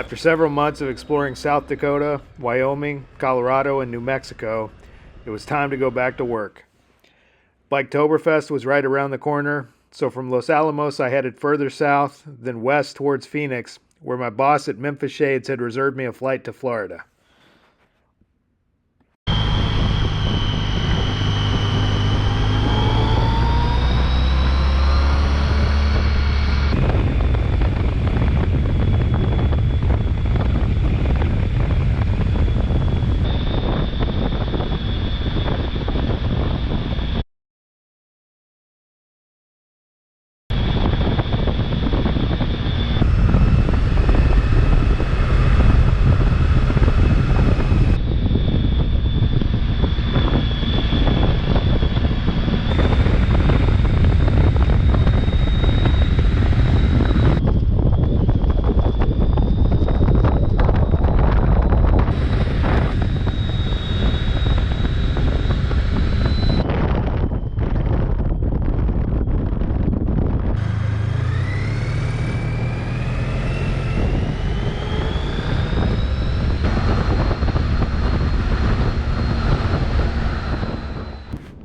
After several months of exploring South Dakota, Wyoming, Colorado, and New Mexico, it was time to go back to work. Biketoberfest was right around the corner, so from Los Alamos I headed further south, then west towards Phoenix, where my boss at Memphis Shades had reserved me a flight to Florida.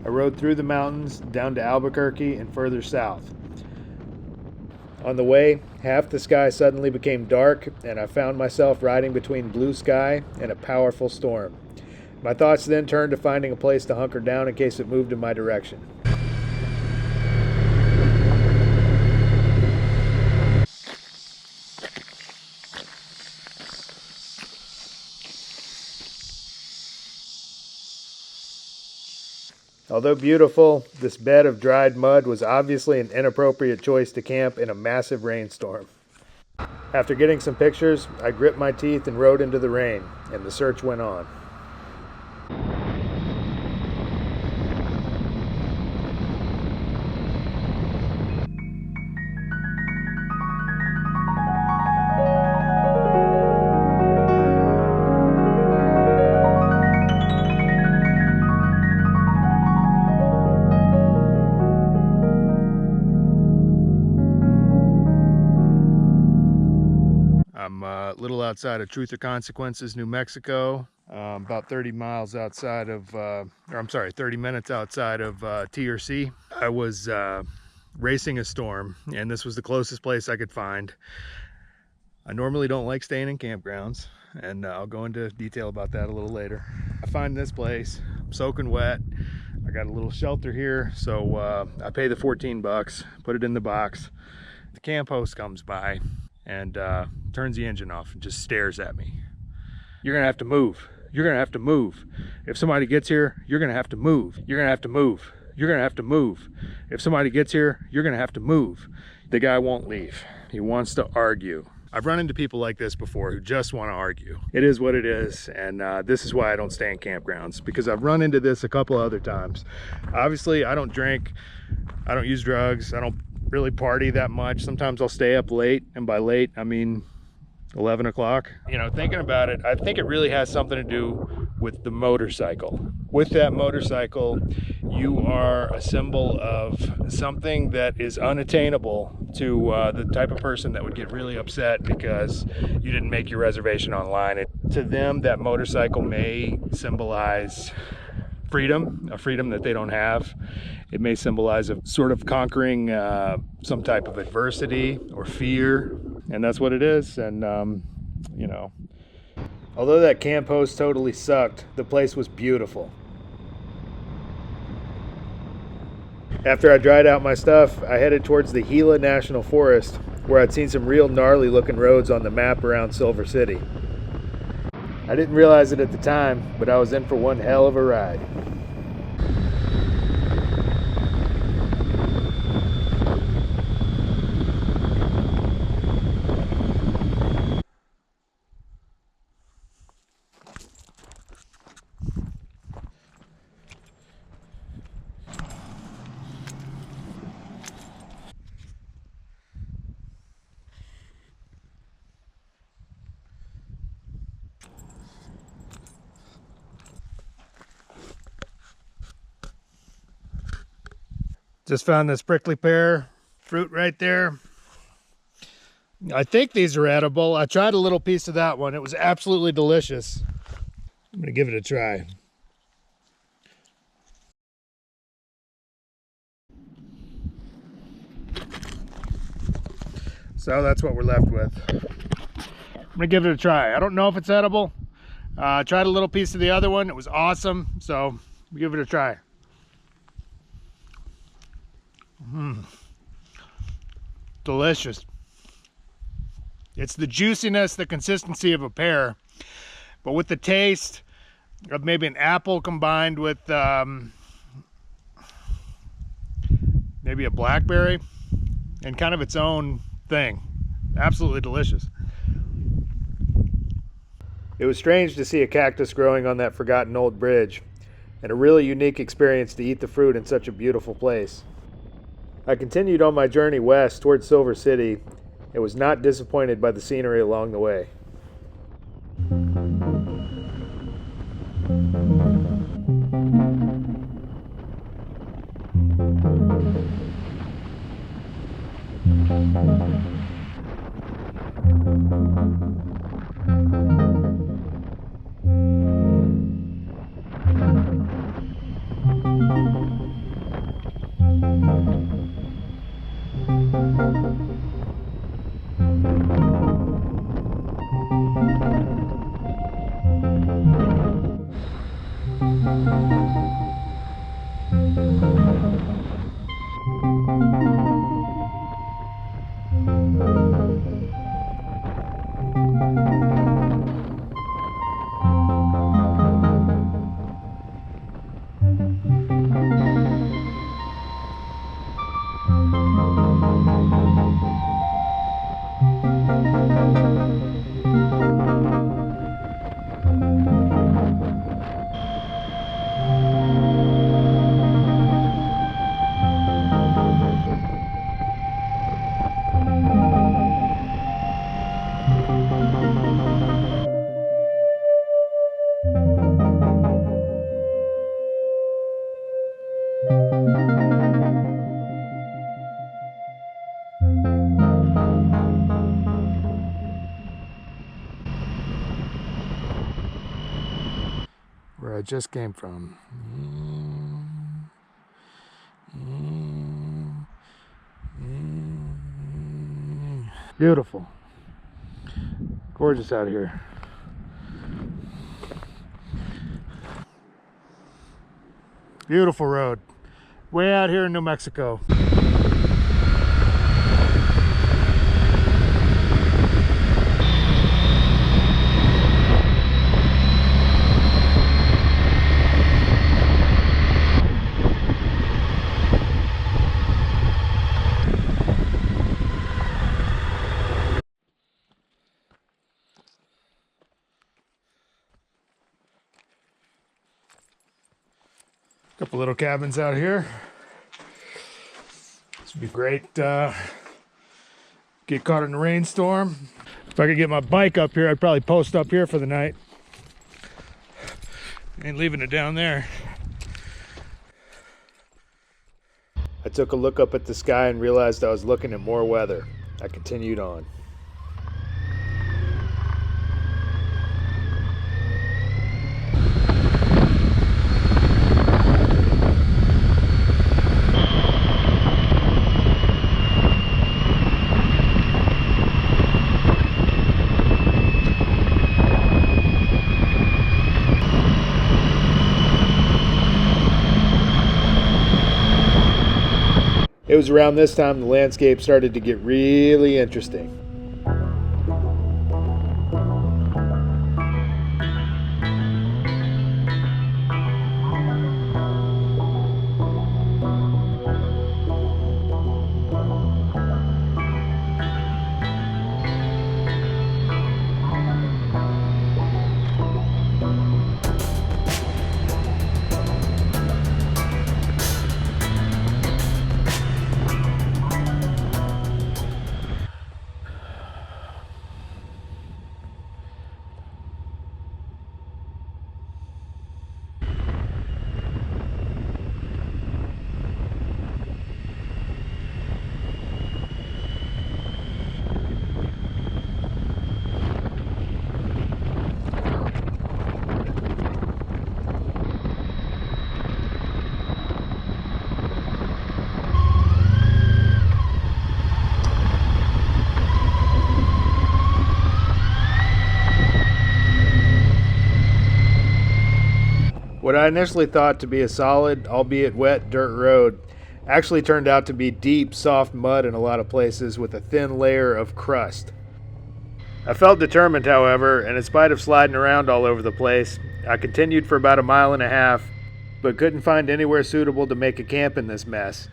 I rode through the mountains down to Albuquerque and further south. On the way, half the sky suddenly became dark, and I found myself riding between blue sky and a powerful storm. My thoughts then turned to finding a place to hunker down in case it moved in my direction. Although beautiful, this bed of dried mud was obviously an inappropriate choice to camp in a massive rainstorm. After getting some pictures, I gripped my teeth and rode into the rain, and the search went on. I'm a little outside of Truth or Consequences, New Mexico, about 30 minutes outside of T or C. I was racing a storm, and this was the closest place I could find. I normally don't like staying in campgrounds, and I'll go into detail about that a little later. I find this place, I'm soaking wet. I got a little shelter here, so I pay the 14 bucks, put it in the box. The camp host comes by and turns the engine off and just stares at me. You're gonna have to move. You're gonna have to move. If somebody gets here, you're gonna have to move. You're gonna have to move. You're gonna have to move. If somebody gets here, you're gonna have to move. The guy won't leave. He wants to argue. I've run into people like this before who just want to argue. It is what it is, and this is why I don't stay in campgrounds, because I've run into this a couple other times. Obviously, I don't drink, I don't use drugs, I don't really party that much. Sometimes I'll stay up late, and by late I mean 11 o'clock. You know, thinking about it, I think it really has something to do with the motorcycle. With that motorcycle, you are a symbol of something that is unattainable to the type of person that would get really upset because you didn't make your reservation online. To them, that motorcycle may symbolize freedom, a freedom that they don't have. It may symbolize a sort of conquering some type of adversity or fear, and that's what it is. And you know, although that camp host totally sucked, the place was beautiful. After I dried out my stuff, I headed towards the Gila National Forest, where I'd seen some real gnarly looking roads on the map around Silver City. I didn't realize it at the time, but I was in for one hell of a ride. Just found this prickly pear fruit right there. I think these are edible. I tried a little piece of that one. It was absolutely delicious. I'm gonna give it a try. So that's what we're left with. I'm gonna give it a try. I don't know if it's edible. I tried a little piece of the other one. It was awesome. So we'll give it a try. Delicious. It's the juiciness, the consistency of a pear, but with the taste of maybe an apple combined with maybe a blackberry and kind of its own thing. Absolutely delicious. It was strange to see a cactus growing on that forgotten old bridge, and a really unique experience to eat the fruit in such a beautiful place. I continued on my journey west towards Silver City and was not disappointed by the scenery along the way. Where I just came from. Beautiful. Gorgeous out here. Beautiful road. Way out here in New Mexico. Couple little cabins out here. This would be great. Get caught in a rainstorm. If I could get my bike up here, I'd probably post up here for the night. Ain't leaving it down there. I took a look up at the sky and realized I was looking at more weather. I continued on. It was around this time the landscape started to get really interesting. What I initially thought to be a solid, albeit wet, dirt road actually turned out to be deep, soft mud in a lot of places with a thin layer of crust. I felt determined, however, and in spite of sliding around all over the place, I continued for about a mile and a half, but couldn't find anywhere suitable to make a camp in this mess.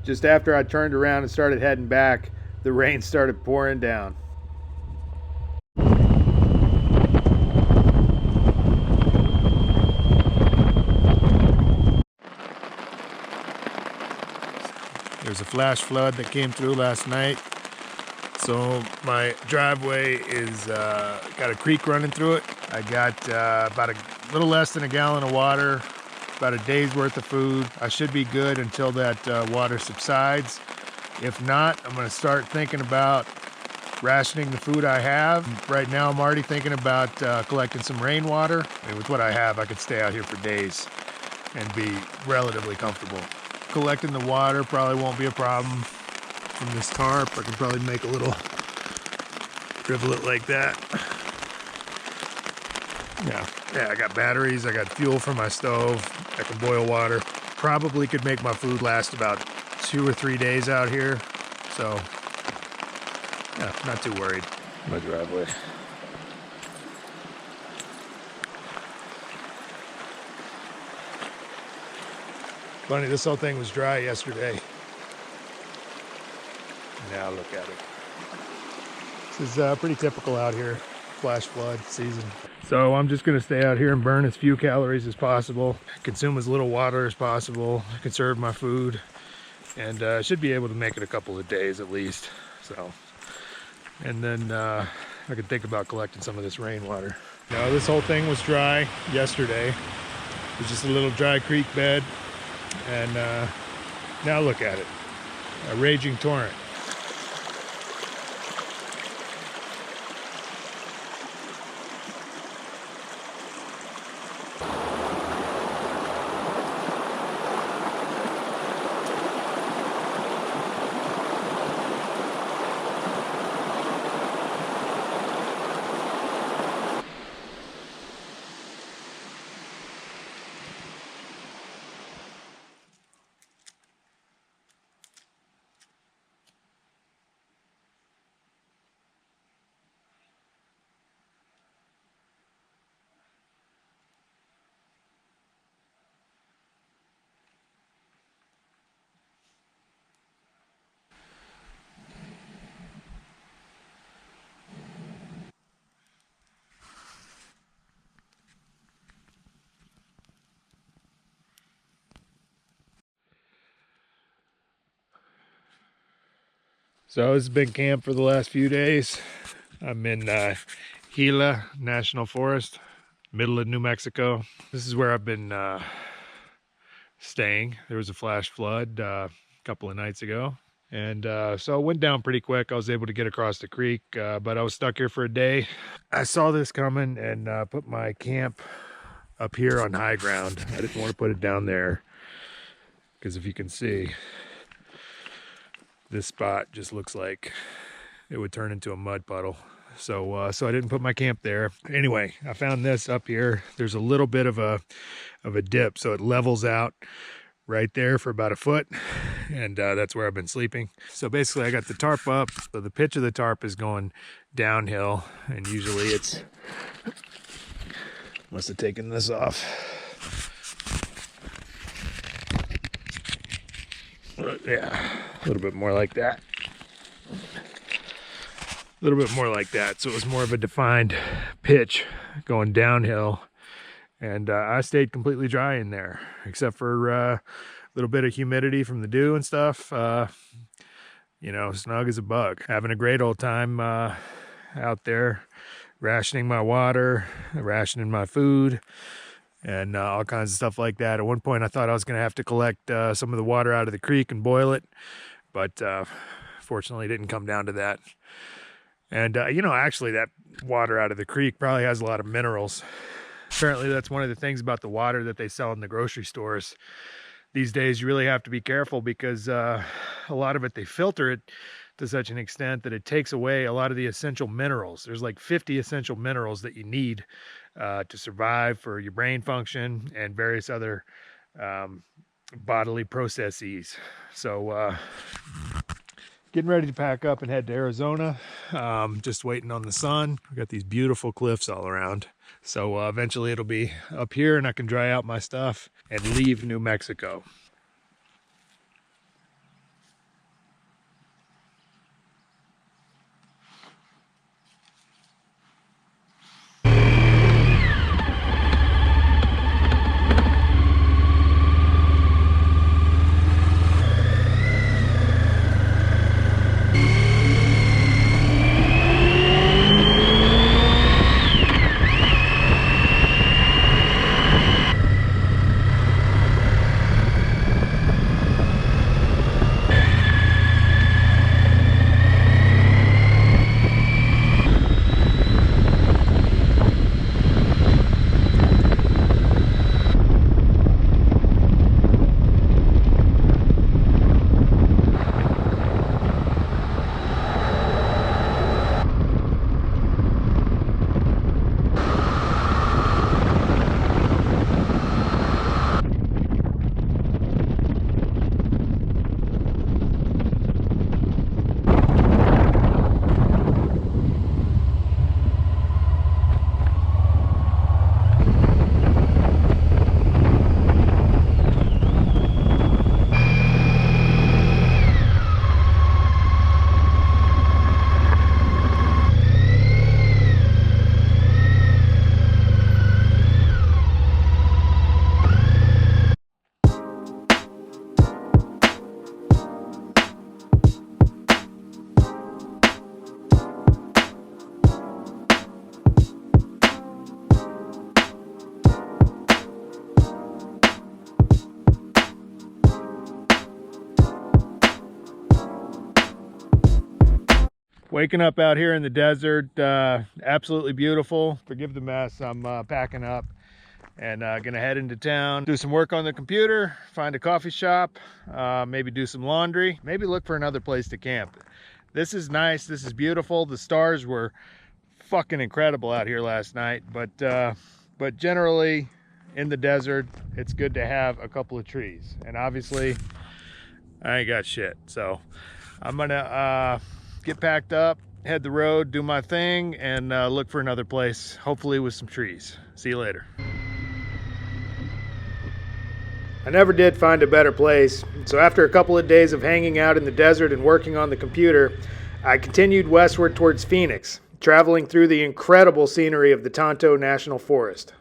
Just after I turned around and started heading back, the rain started pouring down. There's a flash flood that came through last night. So my driveway is got a creek running through it. I got about a little less than a gallon of water, about a day's worth of food. I should be good until that water subsides. If not, I'm going to start thinking about rationing the food I have. Right now I'm already thinking about collecting some rainwater. I mean, with what I have, I could stay out here for days and be relatively comfortable. Collecting the water probably won't be a problem from this tarp. I can probably make a little rivulet like that. Yeah, I got batteries, I got fuel for my stove, I can boil water. Probably could make my food last about 2 or 3 days out here. So, yeah, not too worried. My driveway. Funny, this whole thing was dry yesterday. Now look at it. This is pretty typical out here, flash flood season. So I'm just gonna stay out here and burn as few calories as possible, consume as little water as possible, conserve my food, and should be able to make it a couple of days at least. So, and then I could think about collecting some of this rainwater. Now this whole thing was dry yesterday. It was just a little dry creek bed, and now look at it, a raging torrent. So this has been camp for the last few days. I'm in Gila National Forest, middle of New Mexico. This is where I've been staying. There was a flash flood a couple of nights ago. And so it went down pretty quick. I was able to get across the creek, but I was stuck here for a day. I saw this coming and put my camp up here on high ground. I didn't want to put it down there because if you can see, this spot just looks like it would turn into a mud puddle. So so I didn't put my camp there. Anyway, I found this up here. There's a little bit of a dip, so it levels out right there for about a foot, and that's where I've been sleeping. So basically I got the tarp up, so the pitch of the tarp is going downhill, and usually it's, must have taken this off. Yeah, a little bit more like that. A little bit more like that. So it was more of a defined pitch going downhill. And I stayed completely dry in there, except for a little bit of humidity from the dew and stuff. You know, snug as a bug. Having a great old time out there, rationing my water, rationing my food, and all kinds of stuff like that. At one point I thought I was going to have to collect some of the water out of the creek and boil it, but fortunately it didn't come down to that. And you know, actually that water out of the creek probably has a lot of minerals Apparently that's one of the things about the water that they sell in the grocery stores these days. You really have to be careful because a lot of it, they filter it to such an extent that it takes away a lot of the essential minerals. There's like 50 essential minerals that you need to survive, for your brain function and various other bodily processes. So getting ready to pack up and head to Arizona. Just waiting on the sun. We got these beautiful cliffs all around. So eventually it'll be up here and I can dry out my stuff and leave New Mexico. Waking up out here in the desert, absolutely beautiful. Forgive the mess. I'm packing up and gonna head into town, do some work on the computer, find a coffee shop, maybe do some laundry, maybe look for another place to camp. This is nice. This is beautiful. The stars were fucking incredible out here last night, but generally in the desert, it's good to have a couple of trees. And obviously, I ain't got shit. So I'm gonna get packed up, head the road, do my thing, and look for another place, hopefully with some trees. See you later. I never did find a better place, so after a couple of days of hanging out in the desert and working on the computer, I continued westward towards Phoenix, traveling through the incredible scenery of the Tonto National Forest.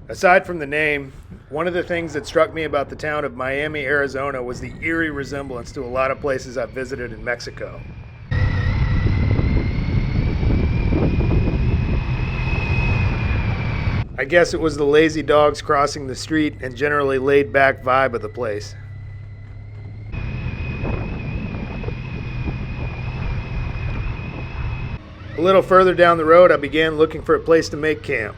Aside from the name, one of the things that struck me about the town of Miami, Arizona was the eerie resemblance to a lot of places I've visited in Mexico. I guess it was the lazy dogs crossing the street and generally laid-back vibe of the place. A little further down the road, I began looking for a place to make camp.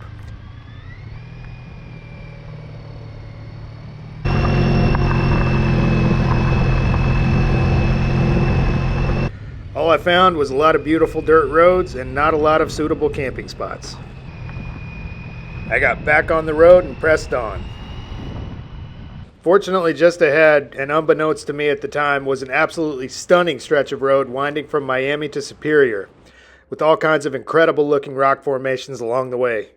All I found was a lot of beautiful dirt roads and not a lot of suitable camping spots. I got back on the road and pressed on. Fortunately, just ahead, and unbeknownst to me at the time, was an absolutely stunning stretch of road winding from Miami to Superior, with all kinds of incredible looking rock formations along the way.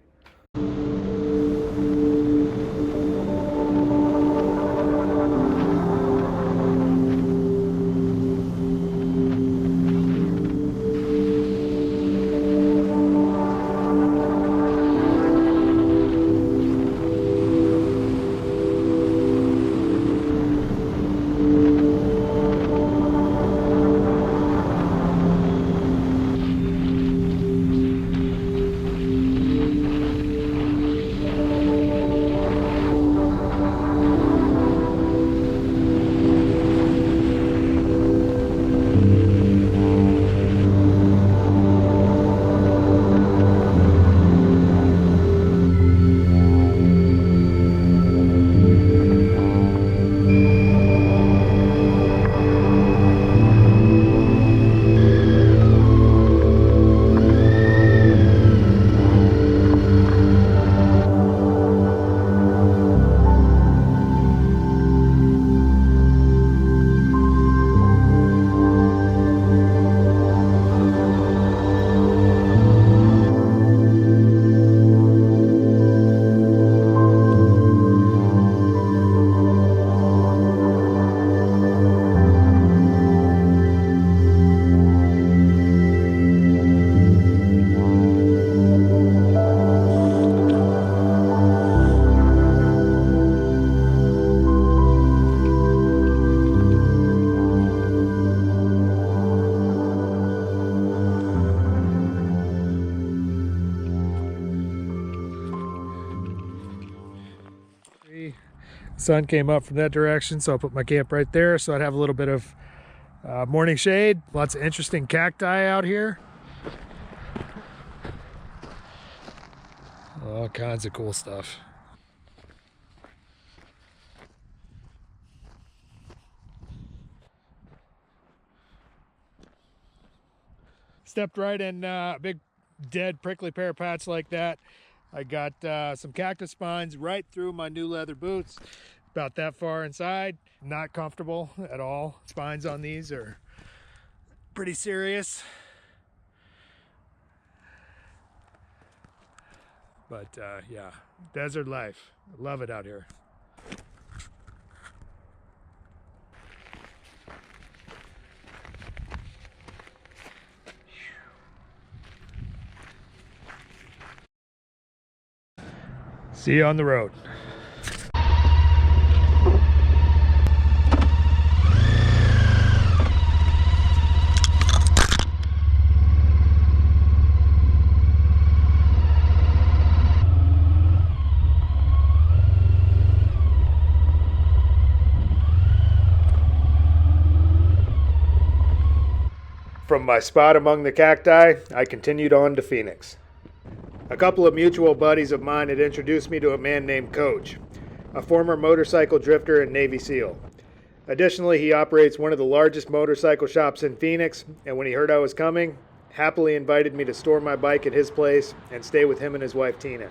Sun came up from that direction, so I'll put my camp right there so I'd have a little bit of morning shade. Lots of interesting cacti out here. All kinds of cool stuff. Stepped right in a big dead prickly pear patch like that. I got some cactus spines right through my new leather boots, about that far inside. Not comfortable at all. Spines on these are pretty serious. But yeah, desert life. I love it out here. See you on the road. From my spot among the cacti, I continued on to Phoenix. A couple of mutual buddies of mine had introduced me to a man named Coach, a former motorcycle drifter and Navy SEAL. Additionally, he operates one of the largest motorcycle shops in Phoenix, and when he heard I was coming, happily invited me to store my bike at his place and stay with him and his wife Tina.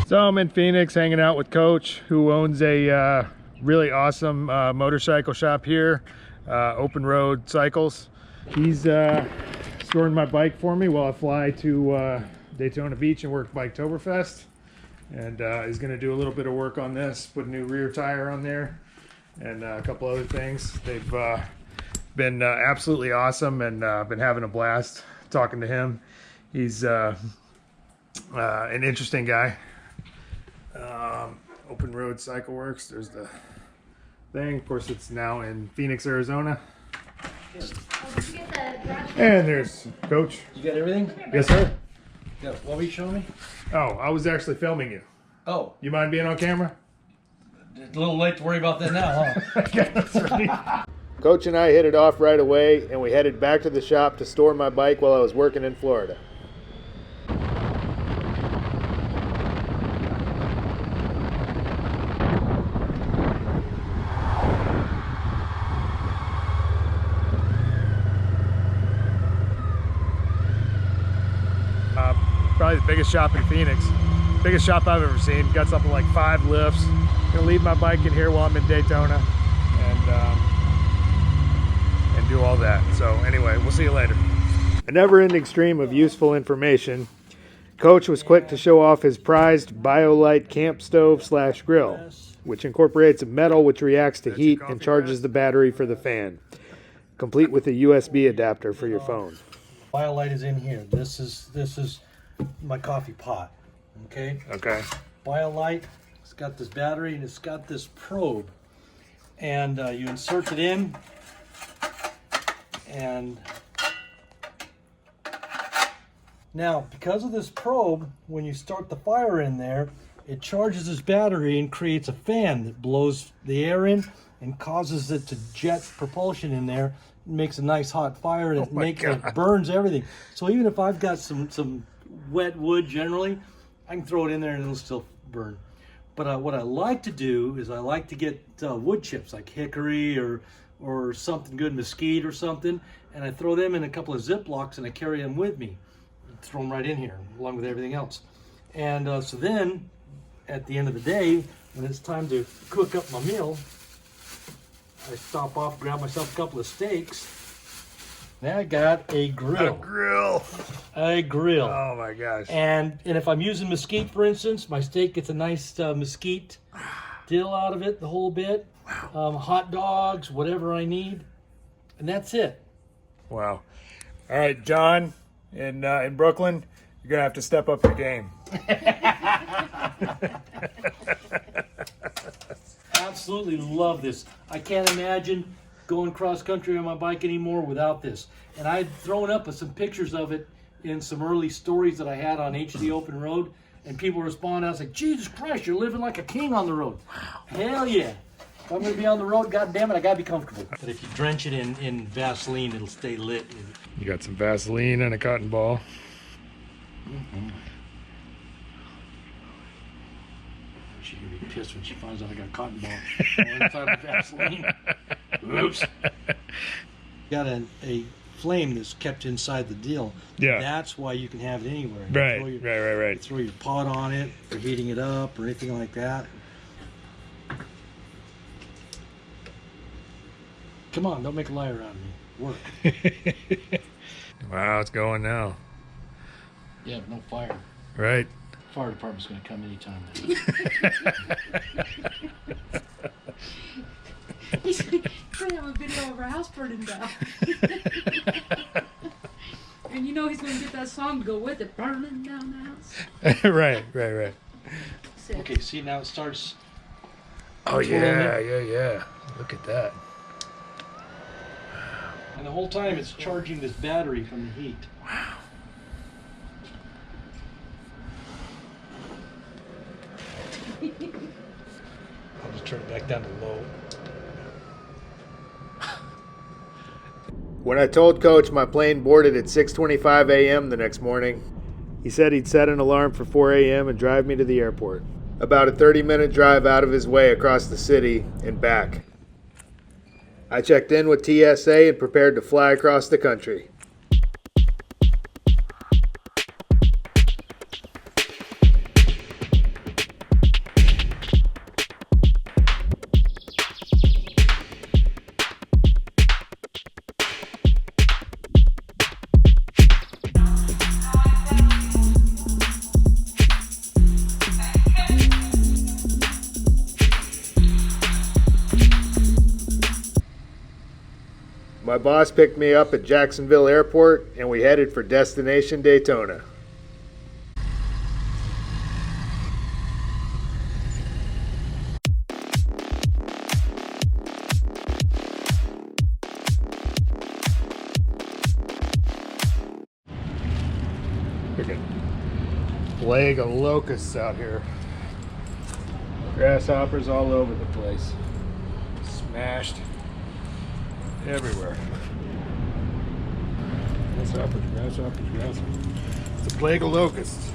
So I'm in Phoenix hanging out with Coach, who owns a really awesome motorcycle shop here, Open Road Cycles. He's storing my bike for me while I fly to Daytona Beach and work Biketoberfest. And he's going to do a little bit of work on this, put a new rear tire on there, and a couple other things. They've been absolutely awesome, and been having a blast talking to him. He's an interesting guy. Open Road Cycle Works, there's the thing. Of course, it's now in Phoenix, Arizona. And there's Coach. You got everything? Yes, sir. Yeah. What were you showing me? Oh, I was actually filming you. Oh. You mind being on camera? It's a little late to worry about that now, huh? Okay, that's right. Coach and I hit it off right away, and we headed back to the shop to store my bike while I was working in Florida. Probably the biggest shop in Phoenix. Biggest shop I've ever seen. Got something like 5 lifts. Gonna leave my bike in here while I'm in Daytona and do all that. So anyway, we'll see you later. A never-ending stream of useful information. Coach was quick to show off his prized BioLite camp stove / grill, which incorporates a metal which reacts to heat and charges the battery for the fan, complete with a USB adapter for your phone. BioLite is in here. This is my coffee pot. Okay. Okay. BioLite. It's got this battery and it's got this probe, and you insert it in, and now because of this probe, when you start the fire in there, it charges this battery and creates a fan that blows the air in and causes it to jet propulsion in there. It makes a nice hot fire, and it burns everything. So even if I've got some wet wood, generally I can throw it in there and it'll still burn. But what I like to do is I like to get wood chips like hickory or something good, mesquite or something, and I throw them in a couple of Ziplocs and I carry them with me. Throw them right in here along with everything else. And so then at the end of the day, when it's time to cook up my meal, I stop off, grab myself a couple of steaks. Now I got a grill. A grill. Oh my gosh. And if I'm using mesquite, for instance, my steak gets a nice mesquite dill out of it, the whole bit. Hot dogs, whatever I need, and that's it. Wow. All right, John, in Brooklyn, you're gonna have to step up your game. Absolutely love this. I can't imagine going cross country on my bike anymore without this. And I'd thrown up some pictures of it in some early stories that I had on HD Open Road, and people respond. I was like, Jesus Christ, you're living like a king on the road. Wow. Hell yeah. If I'm going to be on the road, God damn it, I got to be comfortable. But if you drench it in Vaseline, it'll stay lit. You got some Vaseline and a cotton ball. Mm-hmm. She's going to be pissed when she finds out I got a cotton ball inside the Vaseline. Oops. Got a flame that's kept inside the deal. Yeah. That's why you can have it anywhere. Right, right. Throw your pot on it, or heating it up, or anything like that. Come on, don't make a liar out of me. Work. Wow, it's going now. Yeah, but no fire. Right. Fire department's going to come anytime. He's going to have a video of our house burning down. And you know he's going to get that song to go with it. Burning down the house. Right. Sick. Okay, see, now it starts. Oh, yeah. Look at that. And the whole time it's charging this battery from the heat. Wow. I'll just turn it back down to low. When I told Coach my plane boarded at 6:25 a.m. the next morning, he said he'd set an alarm for 4 a.m. and drive me to the airport. About a 30-minute drive out of his way across the city and back. I checked in with TSA and prepared to fly across the country. My boss picked me up at Jacksonville Airport and we headed for destination Daytona. Freaking plague of locusts out here. Grasshoppers all over the place. Smashed everywhere. Grasshoppers. It's a plague of locusts.